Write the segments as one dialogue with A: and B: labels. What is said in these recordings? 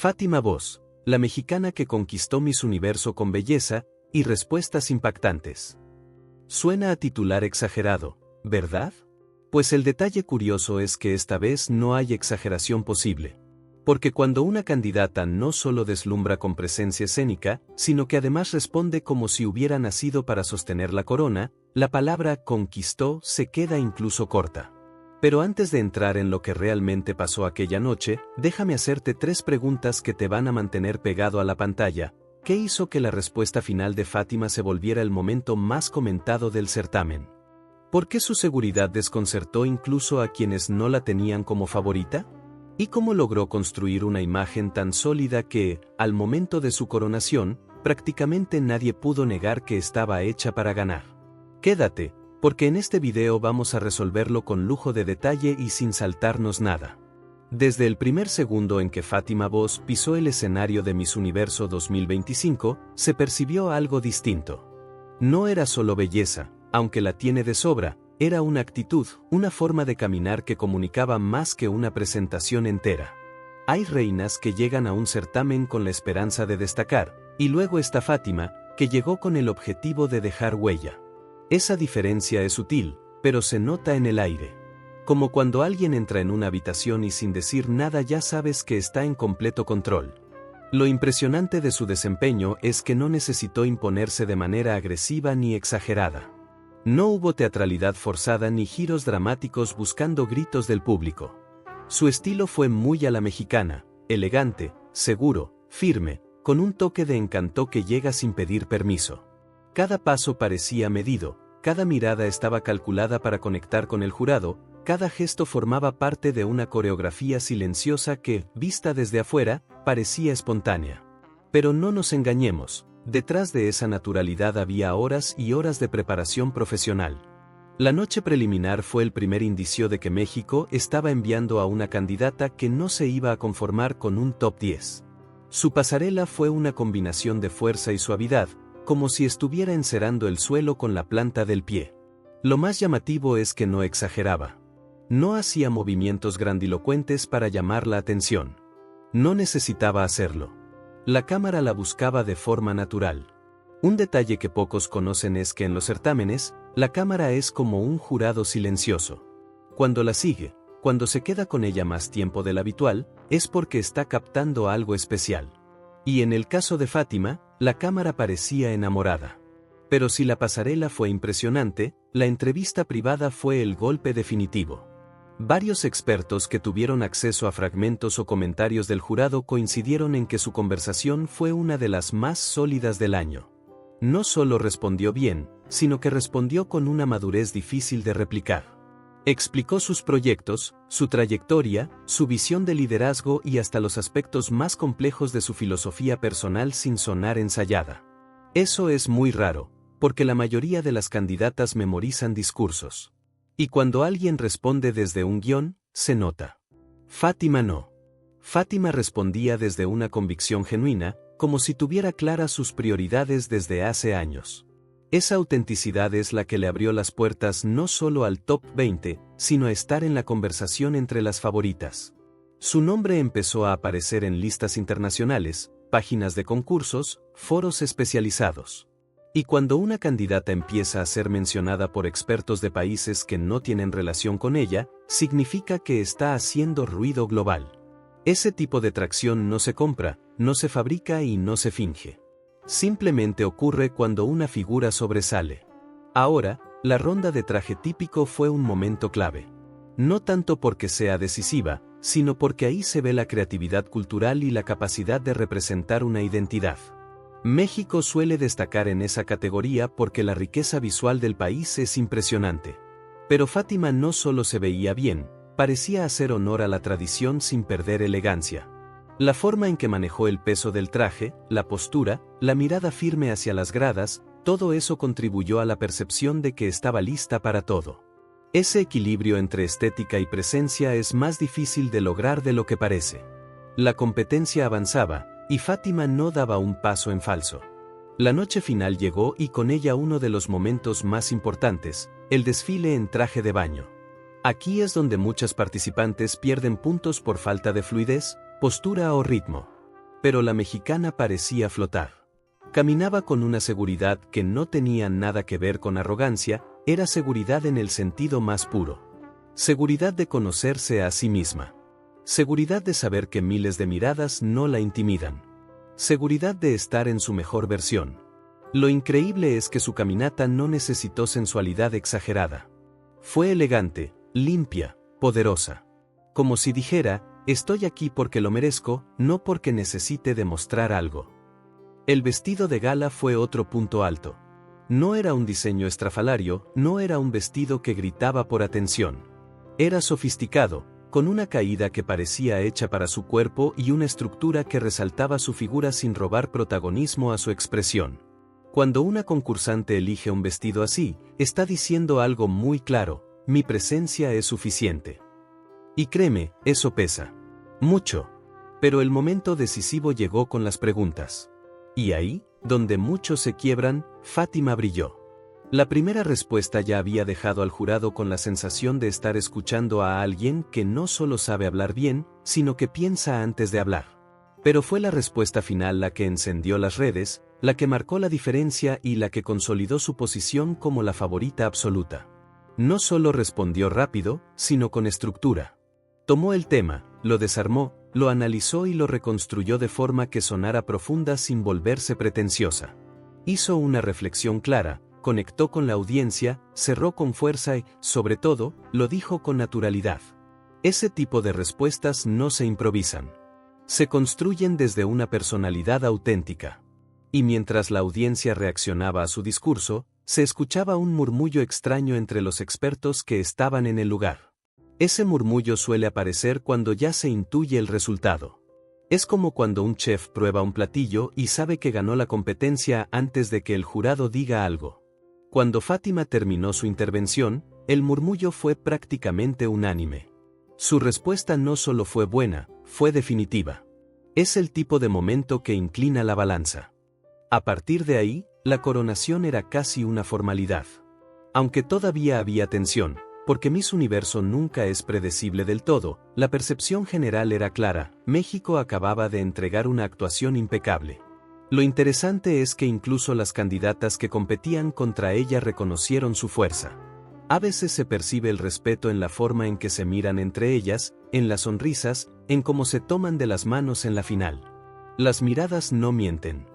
A: Fátima Voz, la mexicana que conquistó Miss Universo con belleza y respuestas impactantes. Suena a titular exagerado, ¿verdad? Pues el detalle curioso es que esta vez no hay exageración posible. Porque cuando una candidata no solo deslumbra con presencia escénica, sino que además responde como si hubiera nacido para sostener la corona, la palabra conquistó se queda incluso corta. Pero antes de entrar en lo que realmente pasó aquella noche, déjame hacerte 3 preguntas que te van a mantener pegado a la pantalla. ¿Qué hizo que la respuesta final de Fátima se volviera el momento más comentado del certamen? ¿Por qué su seguridad desconcertó incluso a quienes no la tenían como favorita? ¿Y cómo logró construir una imagen tan sólida que, al momento de su coronación, prácticamente nadie pudo negar que estaba hecha para ganar? Quédate, porque en este video vamos a resolverlo con lujo de detalle y sin saltarnos nada. Desde el primer segundo en que Fátima Voz pisó el escenario de Miss Universo 2025, se percibió algo distinto. No era solo belleza, aunque la tiene de sobra, era una actitud, una forma de caminar que comunicaba más que una presentación entera. Hay reinas que llegan a un certamen con la esperanza de destacar, y luego está Fátima, que llegó con el objetivo de dejar huella. Esa diferencia es sutil, pero se nota en el aire. Como cuando alguien entra en una habitación y sin decir nada ya sabes que está en completo control. Lo impresionante de su desempeño es que no necesitó imponerse de manera agresiva ni exagerada. No hubo teatralidad forzada ni giros dramáticos buscando gritos del público. Su estilo fue muy a la mexicana, elegante, seguro, firme, con un toque de encanto que llega sin pedir permiso. Cada paso parecía medido, cada mirada estaba calculada para conectar con el jurado, cada gesto formaba parte de una coreografía silenciosa que, vista desde afuera, parecía espontánea. Pero no nos engañemos, detrás de esa naturalidad había horas y horas de preparación profesional. La noche preliminar fue el primer indicio de que México estaba enviando a una candidata que no se iba a conformar con un top 10. Su pasarela fue una combinación de fuerza y suavidad, como si estuviera encerando el suelo con la planta del pie. Lo más llamativo es que no exageraba. No hacía movimientos grandilocuentes para llamar la atención. No necesitaba hacerlo. La cámara la buscaba de forma natural. Un detalle que pocos conocen es que en los certámenes, la cámara es como un jurado silencioso. Cuando la sigue, cuando se queda con ella más tiempo del habitual, es porque está captando algo especial. Y en el caso de Fátima, la cámara parecía enamorada. Pero si la pasarela fue impresionante, la entrevista privada fue el golpe definitivo. Varios expertos que tuvieron acceso a fragmentos o comentarios del jurado coincidieron en que su conversación fue una de las más sólidas del año. No solo respondió bien, sino que respondió con una madurez difícil de replicar. Explicó sus proyectos, su trayectoria, su visión de liderazgo y hasta los aspectos más complejos de su filosofía personal sin sonar ensayada. Eso es muy raro, porque la mayoría de las candidatas memorizan discursos. Y cuando alguien responde desde un guión, se nota. Fátima no. Fátima respondía desde una convicción genuina, como si tuviera claras sus prioridades desde hace años. Esa autenticidad es la que le abrió las puertas no solo al top 20, sino a estar en la conversación entre las favoritas. Su nombre empezó a aparecer en listas internacionales, páginas de concursos, foros especializados. Y cuando una candidata empieza a ser mencionada por expertos de países que no tienen relación con ella, significa que está haciendo ruido global. Ese tipo de tracción no se compra, no se fabrica y no se finge. Simplemente ocurre cuando una figura sobresale. Ahora, la ronda de traje típico fue un momento clave. No tanto porque sea decisiva, sino porque ahí se ve la creatividad cultural y la capacidad de representar una identidad. México suele destacar en esa categoría porque la riqueza visual del país es impresionante. Pero Fátima no solo se veía bien, parecía hacer honor a la tradición sin perder elegancia. La forma en que manejó el peso del traje, la postura, la mirada firme hacia las gradas, todo eso contribuyó a la percepción de que estaba lista para todo. Ese equilibrio entre estética y presencia es más difícil de lograr de lo que parece. La competencia avanzaba, y Fátima no daba un paso en falso. La noche final llegó y con ella uno de los momentos más importantes, el desfile en traje de baño. Aquí es donde muchas participantes pierden puntos por falta de fluidez, postura o ritmo. pero la mexicana parecía flotar. Caminaba con una seguridad que no tenía nada que ver con arrogancia, era seguridad en el sentido más puro. Seguridad de conocerse a sí misma. Seguridad de saber que miles de miradas no la intimidan. Seguridad de estar en su mejor versión. Lo increíble es que su caminata no necesitó sensualidad exagerada. Fue elegante, limpia, poderosa. Como si dijera, estoy aquí porque lo merezco, no porque necesite demostrar algo. El vestido de gala fue otro punto alto. No era un diseño estrafalario, no era un vestido que gritaba por atención. Era sofisticado, con una caída que parecía hecha para su cuerpo y una estructura que resaltaba su figura sin robar protagonismo a su expresión. Cuando una concursante elige un vestido así, está diciendo algo muy claro: mi presencia es suficiente. Y créeme, eso pesa. Mucho. Pero el momento decisivo llegó con las preguntas. Y ahí, donde muchos se quiebran, Fátima brilló. La primera respuesta ya había dejado al jurado con la sensación de estar escuchando a alguien que no solo sabe hablar bien, sino que piensa antes de hablar. Pero fue la respuesta final la que encendió las redes, la que marcó la diferencia y la que consolidó su posición como la favorita absoluta. No solo respondió rápido, sino con estructura. Tomó el tema, lo desarmó, lo analizó y lo reconstruyó de forma que sonara profunda sin volverse pretenciosa. Hizo una reflexión clara, conectó con la audiencia, cerró con fuerza y, sobre todo, lo dijo con naturalidad. Ese tipo de respuestas no se improvisan. Se construyen desde una personalidad auténtica. Y mientras la audiencia reaccionaba a su discurso, se escuchaba un murmullo extraño entre los expertos que estaban en el lugar. Ese murmullo suele aparecer cuando ya se intuye el resultado. Es como cuando un chef prueba un platillo y sabe que ganó la competencia antes de que el jurado diga algo. Cuando Fátima terminó su intervención, el murmullo fue prácticamente unánime. Su respuesta no solo fue buena, fue definitiva. Es el tipo de momento que inclina la balanza. A partir de ahí, la coronación era casi una formalidad. Aunque todavía había tensión, porque Miss Universo nunca es predecible del todo, la percepción general era clara: México acababa de entregar una actuación impecable. Lo interesante es que incluso las candidatas que competían contra ella reconocieron su fuerza. A veces se percibe el respeto en la forma en que se miran entre ellas, en las sonrisas, en cómo se toman de las manos en la final. Las miradas no mienten.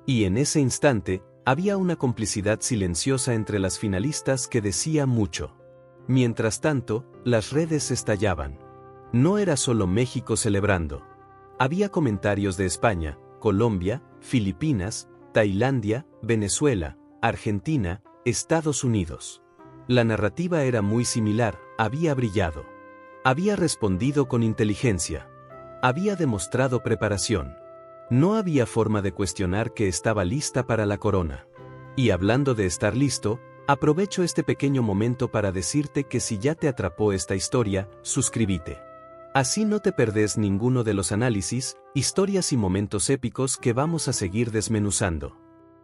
A: Y en ese instante, había una complicidad silenciosa entre las finalistas que decía mucho. Mientras tanto, las redes estallaban. No era solo México celebrando. Había comentarios de España, Colombia, Filipinas, Tailandia, Venezuela, Argentina, Estados Unidos. La narrativa era muy similar: había brillado. Había respondido con inteligencia. Había demostrado preparación. No había forma de cuestionar que estaba lista para la corona. Y hablando de estar listo, aprovecho este pequeño momento para decirte que si ya te atrapó esta historia, suscríbete. Así no te perdés ninguno de los análisis, historias y momentos épicos que vamos a seguir desmenuzando.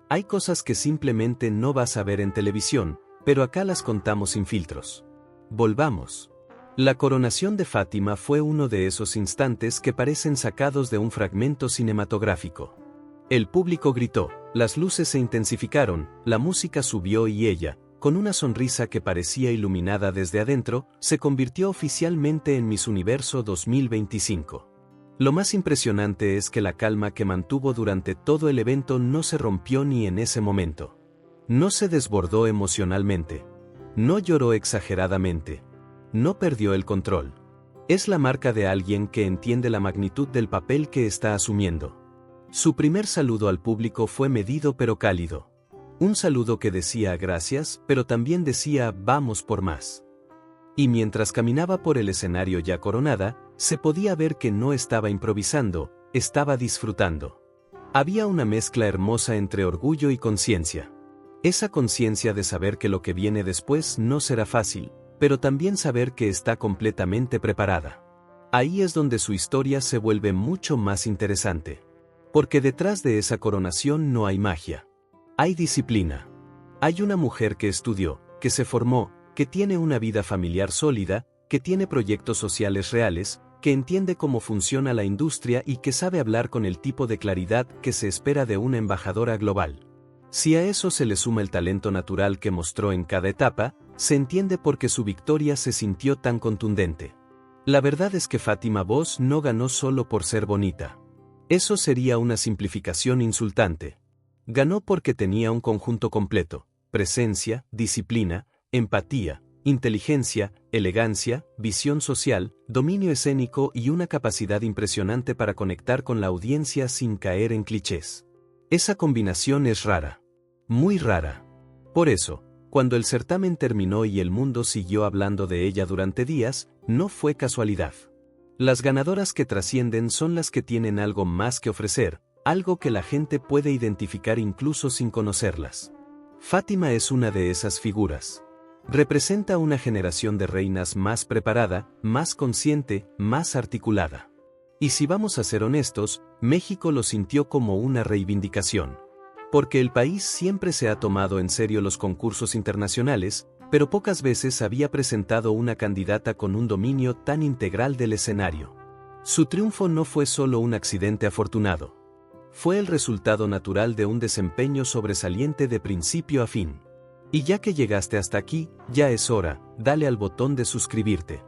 A: Hay cosas que simplemente no vas a ver en televisión, pero acá las contamos sin filtros. Volvamos. La coronación de Fátima fue uno de esos instantes que parecen sacados de un fragmento cinematográfico. El público gritó, las luces se intensificaron, la música subió y ella, con una sonrisa que parecía iluminada desde adentro, se convirtió oficialmente en Miss Universo 2025. Lo más impresionante es que la calma que mantuvo durante todo el evento no se rompió ni en ese momento. No se desbordó emocionalmente. No lloró exageradamente. No perdió el control. Es la marca de alguien que entiende la magnitud del papel que está asumiendo. Su primer saludo al público fue medido pero cálido. Un saludo que decía gracias, pero también decía vamos por más. Y mientras caminaba por el escenario ya coronada, se podía ver que no estaba improvisando, estaba disfrutando. Había una mezcla hermosa entre orgullo y conciencia. Esa conciencia de saber que lo que viene después no será fácil, pero también saber que está completamente preparada. Ahí es donde su historia se vuelve mucho más interesante. Porque detrás de esa coronación no hay magia. Hay disciplina. Hay una mujer que estudió, que se formó, que tiene una vida familiar sólida, que tiene proyectos sociales reales, que entiende cómo funciona la industria y que sabe hablar con el tipo de claridad que se espera de una embajadora global. Si a eso se le suma el talento natural que mostró en cada etapa, se entiende por qué su victoria se sintió tan contundente. La verdad es que Fátima Bosch no ganó solo por ser bonita. Eso sería una simplificación insultante. Ganó porque tenía un conjunto completo: presencia, disciplina, empatía, inteligencia, elegancia, visión social, dominio escénico y una capacidad impresionante para conectar con la audiencia sin caer en clichés. Esa combinación es rara. Muy rara. Por eso, cuando el certamen terminó y el mundo siguió hablando de ella durante días, no fue casualidad. Las ganadoras que trascienden son las que tienen algo más que ofrecer, algo que la gente puede identificar incluso sin conocerlas. Fátima es una de esas figuras. Representa una generación de reinas más preparada, más consciente, más articulada. Y si vamos a ser honestos, México lo sintió como una reivindicación. Porque el país siempre se ha tomado en serio los concursos internacionales, pero pocas veces había presentado una candidata con un dominio tan integral del escenario. Su triunfo no fue solo un accidente afortunado. Fue el resultado natural de un desempeño sobresaliente de principio a fin. Y ya que llegaste hasta aquí, ya es hora, dale al botón de suscribirte.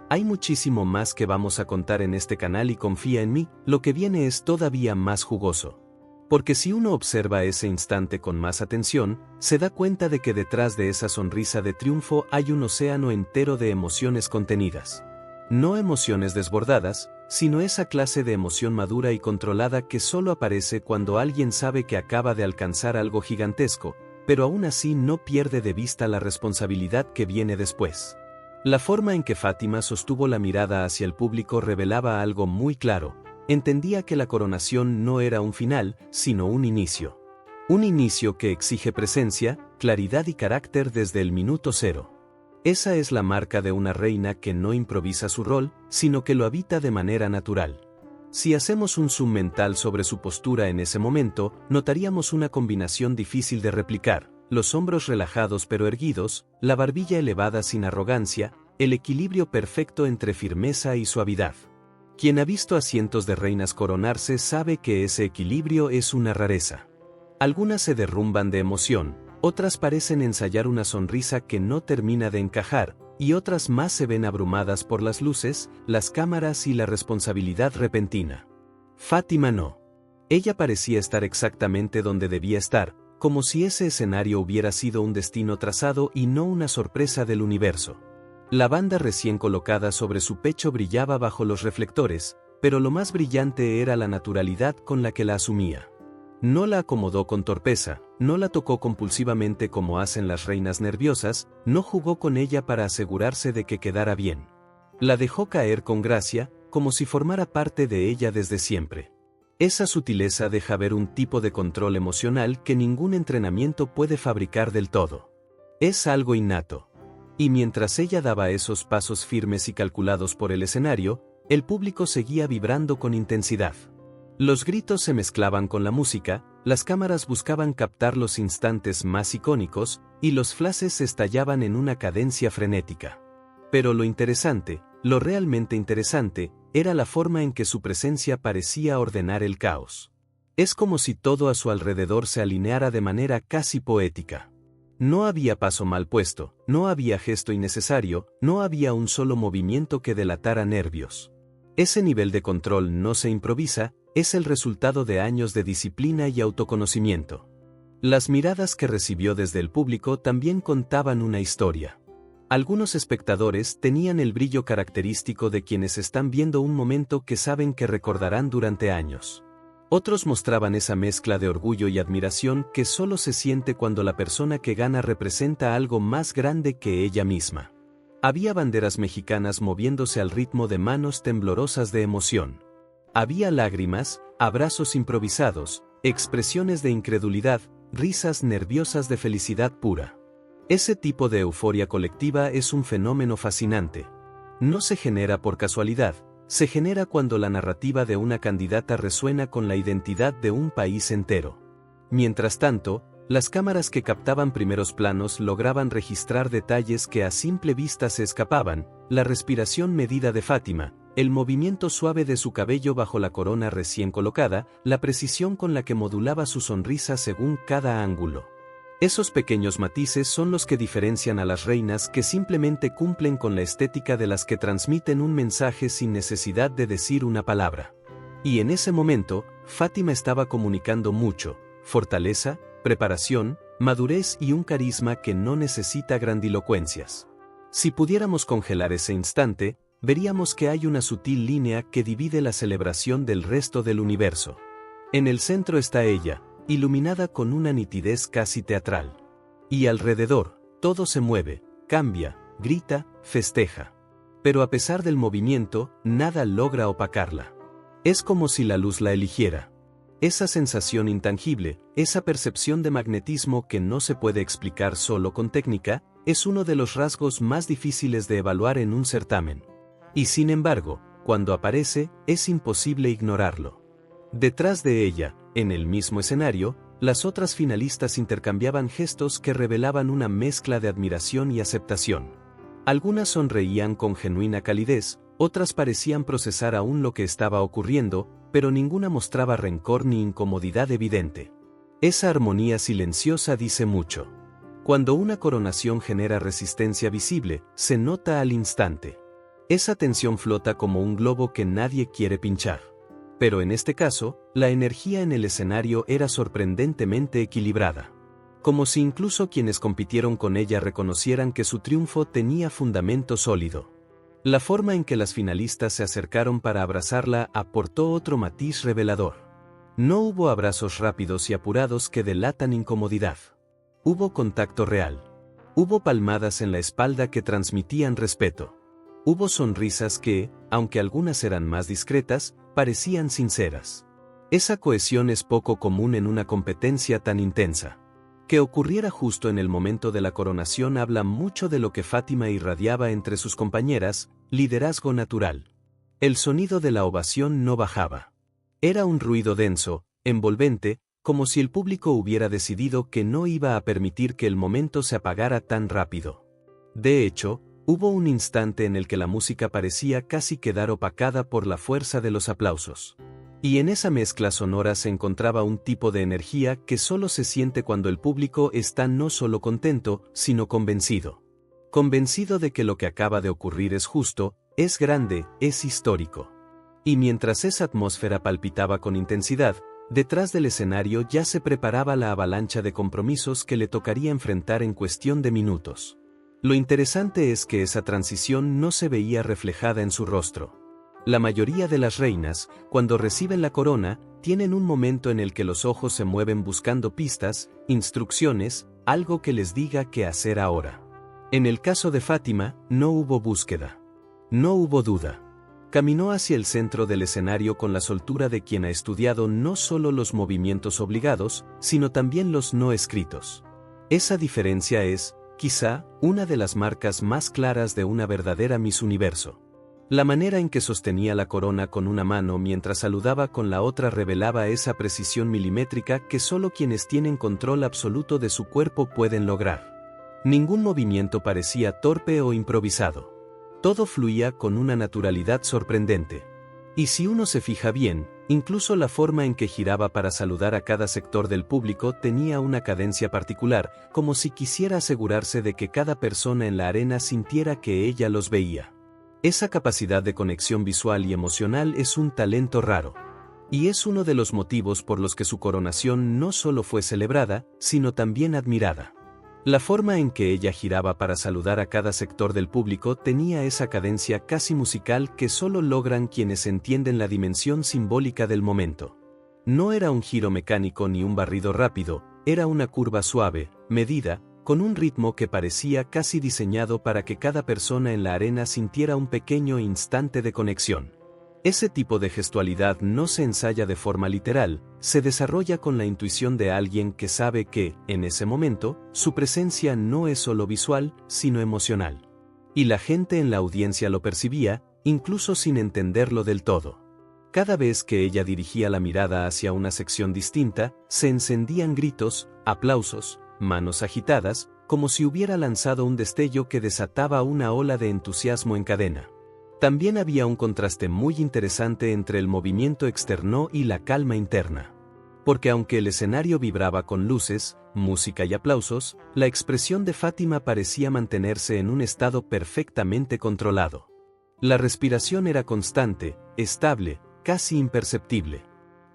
A: Hay muchísimo más que vamos a contar en este canal y confía en mí, lo que viene es todavía más jugoso. Porque si uno observa ese instante con más atención, se da cuenta de que detrás de esa sonrisa de triunfo hay un océano entero de emociones contenidas. No emociones desbordadas, sino esa clase de emoción madura y controlada que solo aparece cuando alguien sabe que acaba de alcanzar algo gigantesco, pero aún así no pierde de vista la responsabilidad que viene después. La forma en que Fátima sostuvo la mirada hacia el público revelaba algo muy claro: entendía que la coronación no era un final, sino un inicio. Un inicio que exige presencia, claridad y carácter desde el minuto cero. Esa es la marca de una reina que no improvisa su rol, sino que lo habita de manera natural. Si hacemos un zoom mental sobre su postura en ese momento, notaríamos una combinación difícil de replicar: los hombros relajados pero erguidos, la barbilla elevada sin arrogancia, el equilibrio perfecto entre firmeza y suavidad. Quien ha visto a cientos de reinas coronarse sabe que ese equilibrio es una rareza. Algunas se derrumban de emoción, otras parecen ensayar una sonrisa que no termina de encajar, y otras más se ven abrumadas por las luces, las cámaras y la responsabilidad repentina. Fátima no. Ella parecía estar exactamente donde debía estar, como si ese escenario hubiera sido un destino trazado y no una sorpresa del universo. La banda recién colocada sobre su pecho brillaba bajo los reflectores, pero lo más brillante era la naturalidad con la que la asumía. No la acomodó con torpeza, no la tocó compulsivamente como hacen las reinas nerviosas, no jugó con ella para asegurarse de que quedara bien. La dejó caer con gracia, como si formara parte de ella desde siempre. Esa sutileza deja ver un tipo de control emocional que ningún entrenamiento puede fabricar del todo. Es algo innato. Y mientras ella daba esos pasos firmes y calculados por el escenario, el público seguía vibrando con intensidad. Los gritos se mezclaban con la música, las cámaras buscaban captar los instantes más icónicos, y los flashes estallaban en una cadencia frenética. Pero lo interesante, lo realmente interesante, era la forma en que su presencia parecía ordenar el caos. Es como si todo a su alrededor se alineara de manera casi poética. No había paso mal puesto, no había gesto innecesario, no había un solo movimiento que delatara nervios. Ese nivel de control no se improvisa, es el resultado de años de disciplina y autoconocimiento. Las miradas que recibió desde el público también contaban una historia. Algunos espectadores tenían el brillo característico de quienes están viendo un momento que saben que recordarán durante años. Otros mostraban esa mezcla de orgullo y admiración que solo se siente cuando la persona que gana representa algo más grande que ella misma. Había banderas mexicanas moviéndose al ritmo de manos temblorosas de emoción. Había lágrimas, abrazos improvisados, expresiones de incredulidad, risas nerviosas de felicidad pura. Ese tipo de euforia colectiva es un fenómeno fascinante. No se genera por casualidad, se genera cuando la narrativa de una candidata resuena con la identidad de un país entero. Mientras tanto, las cámaras que captaban primeros planos lograban registrar detalles que a simple vista se escapaban: la respiración medida de Fátima, el movimiento suave de su cabello bajo la corona recién colocada, la precisión con la que modulaba su sonrisa según cada ángulo. Esos pequeños matices son los que diferencian a las reinas que simplemente cumplen con la estética de las que transmiten un mensaje sin necesidad de decir una palabra. Y en ese momento, Fátima estaba comunicando mucho: fortaleza, preparación, madurez y un carisma que no necesita grandilocuencias. Si pudiéramos congelar ese instante, veríamos que hay una sutil línea que divide la celebración del resto del universo. En el centro está ella, iluminada con una nitidez casi teatral. Y alrededor, todo se mueve, cambia, grita, festeja. Pero a pesar del movimiento, nada logra opacarla. Es como si la luz la eligiera. Esa sensación intangible, esa percepción de magnetismo que no se puede explicar solo con técnica, es uno de los rasgos más difíciles de evaluar en un certamen. Y sin embargo, cuando aparece, es imposible ignorarlo. Detrás de ella, en el mismo escenario, las otras finalistas intercambiaban gestos que revelaban una mezcla de admiración y aceptación. Algunas sonreían con genuina calidez, otras parecían procesar aún lo que estaba ocurriendo, pero ninguna mostraba rencor ni incomodidad evidente. Esa armonía silenciosa dice mucho. Cuando una coronación genera resistencia visible, se nota al instante. Esa tensión flota como un globo que nadie quiere pinchar. Pero en este caso, la energía en el escenario era sorprendentemente equilibrada. Como si incluso quienes compitieron con ella reconocieran que su triunfo tenía fundamento sólido. La forma en que las finalistas se acercaron para abrazarla aportó otro matiz revelador. No hubo abrazos rápidos y apurados que delatan incomodidad. Hubo contacto real. Hubo palmadas en la espalda que transmitían respeto. Hubo sonrisas que, aunque algunas eran más discretas, parecían sinceras. Esa cohesión es poco común en una competencia tan intensa. Que ocurriera justo en el momento de la coronación habla mucho de lo que Fátima irradiaba entre sus compañeras: liderazgo natural. El sonido de la ovación no bajaba. Era un ruido denso, envolvente, como si el público hubiera decidido que no iba a permitir que el momento se apagara tan rápido. De hecho, hubo un instante en el que la música parecía casi quedar opacada por la fuerza de los aplausos. Y en esa mezcla sonora se encontraba un tipo de energía que solo se siente cuando el público está no solo contento, sino convencido. Convencido de que lo que acaba de ocurrir es justo, es grande, es histórico. Y mientras esa atmósfera palpitaba con intensidad, detrás del escenario ya se preparaba la avalancha de compromisos que le tocaría enfrentar en cuestión de minutos. Lo interesante es que esa transición no se veía reflejada en su rostro. La mayoría de las reinas, cuando reciben la corona, tienen un momento en el que los ojos se mueven buscando pistas, instrucciones, algo que les diga qué hacer ahora. En el caso de Fátima, no hubo búsqueda. No hubo duda. Caminó hacia el centro del escenario con la soltura de quien ha estudiado no solo los movimientos obligados, sino también los no escritos. Esa diferencia es, quizá, una de las marcas más claras de una verdadera Miss Universo. La manera en que sostenía la corona con una mano mientras saludaba con la otra revelaba esa precisión milimétrica que solo quienes tienen control absoluto de su cuerpo pueden lograr. Ningún movimiento parecía torpe o improvisado. Todo fluía con una naturalidad sorprendente. Y si uno se fija bien, incluso la forma en que giraba para saludar a cada sector del público tenía una cadencia particular, como si quisiera asegurarse de que cada persona en la arena sintiera que ella los veía. Esa capacidad de conexión visual y emocional es un talento raro. Y es uno de los motivos por los que su coronación no solo fue celebrada, sino también admirada. La forma en que ella giraba para saludar a cada sector del público tenía esa cadencia casi musical que solo logran quienes entienden la dimensión simbólica del momento. No era un giro mecánico ni un barrido rápido, era una curva suave, medida, con un ritmo que parecía casi diseñado para que cada persona en la arena sintiera un pequeño instante de conexión. Ese tipo de gestualidad no se ensaya de forma literal, se desarrolla con la intuición de alguien que sabe que, en ese momento, su presencia no es solo visual, sino emocional. Y la gente en la audiencia lo percibía, incluso sin entenderlo del todo. Cada vez que ella dirigía la mirada hacia una sección distinta, se encendían gritos, aplausos, manos agitadas, como si hubiera lanzado un destello que desataba una ola de entusiasmo en cadena. También había un contraste muy interesante entre el movimiento externo y la calma interna. Porque aunque el escenario vibraba con luces, música y aplausos, la expresión de Fátima parecía mantenerse en un estado perfectamente controlado. La respiración era constante, estable, casi imperceptible.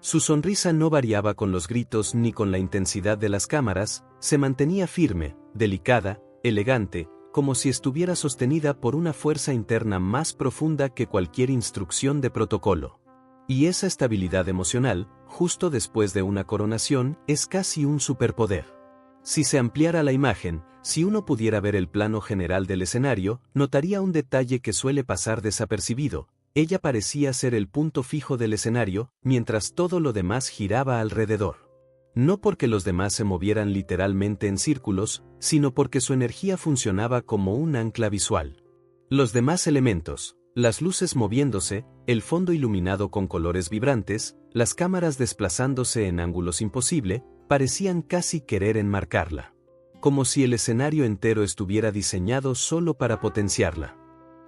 A: Su sonrisa no variaba con los gritos ni con la intensidad de las cámaras, se mantenía firme, delicada, elegante, como si estuviera sostenida por una fuerza interna más profunda que cualquier instrucción de protocolo. Y esa estabilidad emocional, justo después de una coronación, es casi un superpoder. Si se ampliara la imagen, si uno pudiera ver el plano general del escenario, notaría un detalle que suele pasar desapercibido. Ella parecía ser el punto fijo del escenario, mientras todo lo demás giraba alrededor. No porque los demás se movieran literalmente en círculos, sino porque su energía funcionaba como un ancla visual. Los demás elementos, las luces moviéndose, el fondo iluminado con colores vibrantes, las cámaras desplazándose en ángulos imposibles, parecían casi querer enmarcarla. Como si el escenario entero estuviera diseñado solo para potenciarla.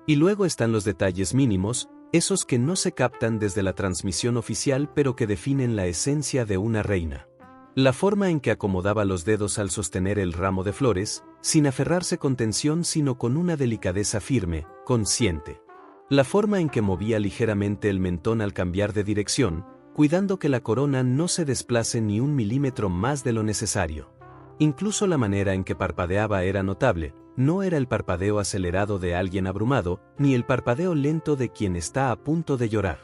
A: Y luego están los detalles mínimos, esos que no se captan desde la transmisión oficial pero que definen la esencia de una reina. La forma en que acomodaba los dedos al sostener el ramo de flores, sin aferrarse con tensión sino con una delicadeza firme, consciente. La forma en que movía ligeramente el mentón al cambiar de dirección, cuidando que la corona no se desplace ni un milímetro más de lo necesario. Incluso la manera en que parpadeaba era notable, no era el parpadeo acelerado de alguien abrumado, ni el parpadeo lento de quien está a punto de llorar.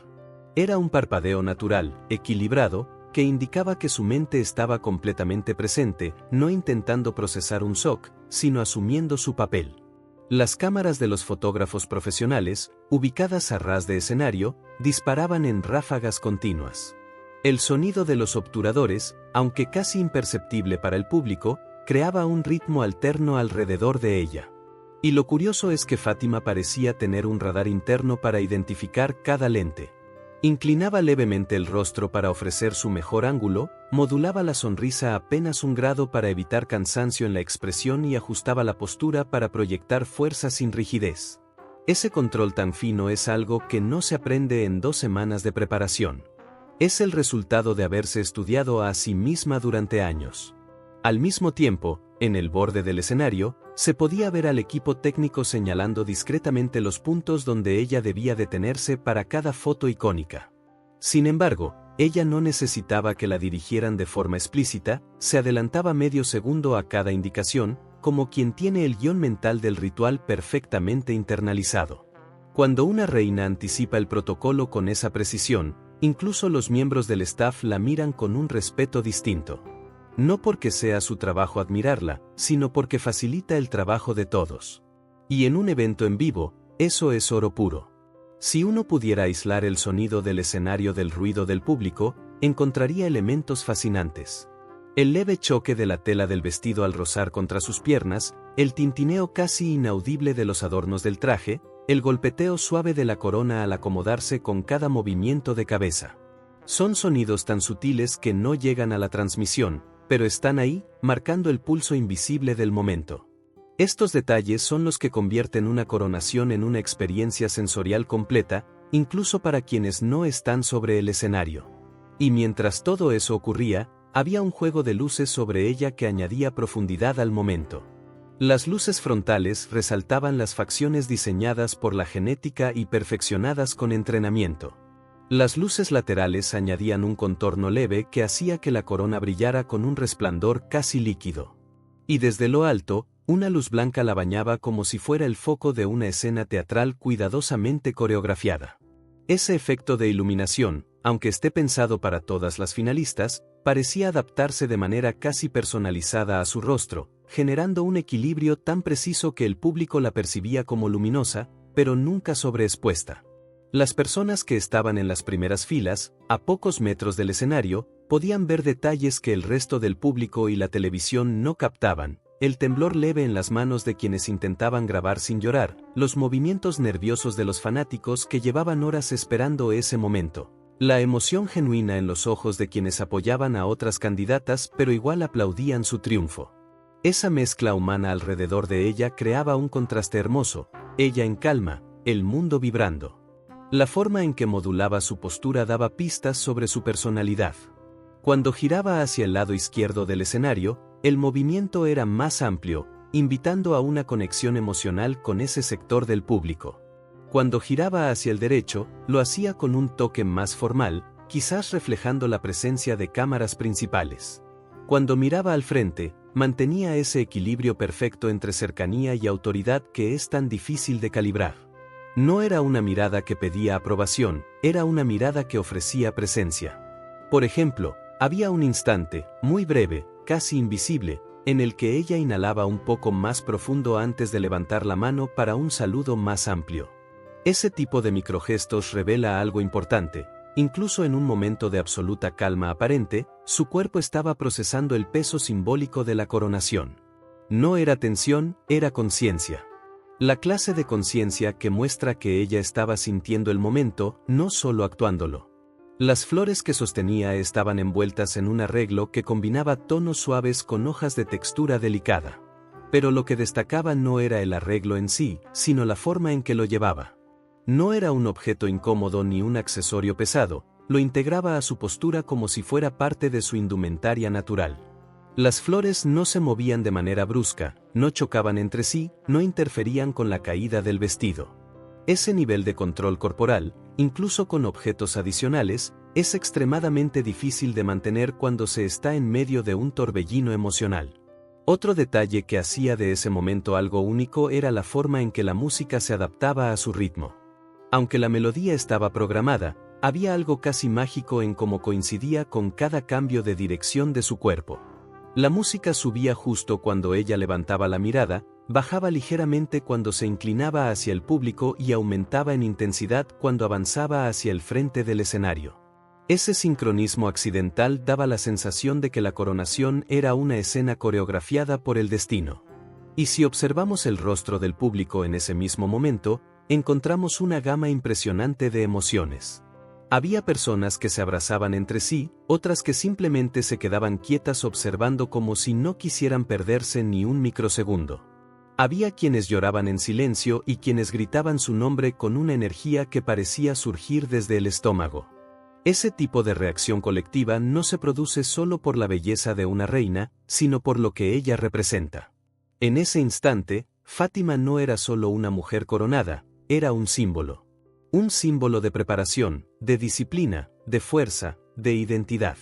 A: Era un parpadeo natural, equilibrado, que indicaba que su mente estaba completamente presente, no intentando procesar un shock, sino asumiendo su papel. Las cámaras de los fotógrafos profesionales, ubicadas a ras de escenario, disparaban en ráfagas continuas. El sonido de los obturadores, aunque casi imperceptible para el público, creaba un ritmo alterno alrededor de ella. Y lo curioso es que Fátima parecía tener un radar interno para identificar cada lente. Inclinaba levemente el rostro para ofrecer su mejor ángulo, modulaba la sonrisa apenas un grado para evitar cansancio en la expresión y ajustaba la postura para proyectar fuerza sin rigidez. Ese control tan fino es algo que no se aprende en 2 semanas de preparación. Es el resultado de haberse estudiado a sí misma durante años. Al mismo tiempo, en el borde del escenario, se podía ver al equipo técnico señalando discretamente los puntos donde ella debía detenerse para cada foto icónica. Sin embargo, ella no necesitaba que la dirigieran de forma explícita, se adelantaba medio segundo a cada indicación, como quien tiene el guión mental del ritual perfectamente internalizado. Cuando una reina anticipa el protocolo con esa precisión, incluso los miembros del staff la miran con un respeto distinto. No porque sea su trabajo admirarla, sino porque facilita el trabajo de todos. Y en un evento en vivo, eso es oro puro. Si uno pudiera aislar el sonido del escenario del ruido del público, encontraría elementos fascinantes. El leve choque de la tela del vestido al rozar contra sus piernas, el tintineo casi inaudible de los adornos del traje, el golpeteo suave de la corona al acomodarse con cada movimiento de cabeza. Son sonidos tan sutiles que no llegan a la transmisión, pero están ahí, marcando el pulso invisible del momento. Estos detalles son los que convierten una coronación en una experiencia sensorial completa, incluso para quienes no están sobre el escenario. Y mientras todo eso ocurría, había un juego de luces sobre ella que añadía profundidad al momento. Las luces frontales resaltaban las facciones diseñadas por la genética y perfeccionadas con entrenamiento. Las luces laterales añadían un contorno leve que hacía que la corona brillara con un resplandor casi líquido. Y desde lo alto, una luz blanca la bañaba como si fuera el foco de una escena teatral cuidadosamente coreografiada. Ese efecto de iluminación, aunque esté pensado para todas las finalistas, parecía adaptarse de manera casi personalizada a su rostro, generando un equilibrio tan preciso que el público la percibía como luminosa, pero nunca sobreexpuesta. Las personas que estaban en las primeras filas, a pocos metros del escenario, podían ver detalles que el resto del público y la televisión no captaban: el temblor leve en las manos de quienes intentaban grabar sin llorar, los movimientos nerviosos de los fanáticos que llevaban horas esperando ese momento, la emoción genuina en los ojos de quienes apoyaban a otras candidatas pero igual aplaudían su triunfo. Esa mezcla humana alrededor de ella creaba un contraste hermoso, ella en calma, el mundo vibrando. La forma en que modulaba su postura daba pistas sobre su personalidad. Cuando giraba hacia el lado izquierdo del escenario, el movimiento era más amplio, invitando a una conexión emocional con ese sector del público. Cuando giraba hacia el derecho, lo hacía con un toque más formal, quizás reflejando la presencia de cámaras principales. Cuando miraba al frente, mantenía ese equilibrio perfecto entre cercanía y autoridad que es tan difícil de calibrar. No era una mirada que pedía aprobación, era una mirada que ofrecía presencia. Por ejemplo, había un instante, muy breve, casi invisible, en el que ella inhalaba un poco más profundo antes de levantar la mano para un saludo más amplio. Ese tipo de microgestos revela algo importante. Incluso en un momento de absoluta calma aparente, su cuerpo estaba procesando el peso simbólico de la coronación. No era tensión, era conciencia. La clase de conciencia que muestra que ella estaba sintiendo el momento, no solo actuándolo. Las flores que sostenía estaban envueltas en un arreglo que combinaba tonos suaves con hojas de textura delicada. Pero lo que destacaba no era el arreglo en sí, sino la forma en que lo llevaba. No era un objeto incómodo ni un accesorio pesado, lo integraba a su postura como si fuera parte de su indumentaria natural. Las flores no se movían de manera brusca, no chocaban entre sí, no interferían con la caída del vestido. Ese nivel de control corporal, incluso con objetos adicionales, es extremadamente difícil de mantener cuando se está en medio de un torbellino emocional. Otro detalle que hacía de ese momento algo único era la forma en que la música se adaptaba a su ritmo. Aunque la melodía estaba programada, había algo casi mágico en cómo coincidía con cada cambio de dirección de su cuerpo. La música subía justo cuando ella levantaba la mirada, bajaba ligeramente cuando se inclinaba hacia el público y aumentaba en intensidad cuando avanzaba hacia el frente del escenario. Ese sincronismo accidental daba la sensación de que la coronación era una escena coreografiada por el destino. Y si observamos el rostro del público en ese mismo momento, encontramos una gama impresionante de emociones. Había personas que se abrazaban entre sí, otras que simplemente se quedaban quietas observando como si no quisieran perderse ni un microsegundo. Había quienes lloraban en silencio y quienes gritaban su nombre con una energía que parecía surgir desde el estómago. Ese tipo de reacción colectiva no se produce solo por la belleza de una reina, sino por lo que ella representa. En ese instante, Fátima no era solo una mujer coronada, era un símbolo. Un símbolo de preparación, de disciplina, de fuerza, de identidad.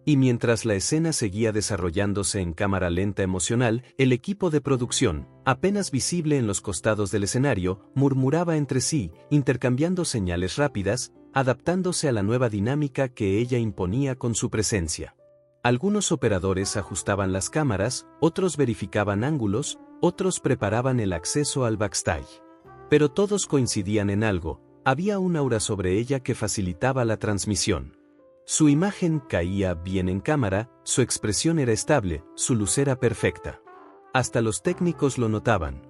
A: Y mientras la escena seguía desarrollándose en cámara lenta emocional, el equipo de producción, apenas visible en los costados del escenario, murmuraba entre sí, intercambiando señales rápidas, adaptándose a la nueva dinámica que ella imponía con su presencia. Algunos operadores ajustaban las cámaras, otros verificaban ángulos, otros preparaban el acceso al backstage. Pero todos coincidían en algo, había un aura sobre ella que facilitaba la transmisión. Su imagen caía bien en cámara, su expresión era estable, su luz era perfecta. Hasta los técnicos lo notaban.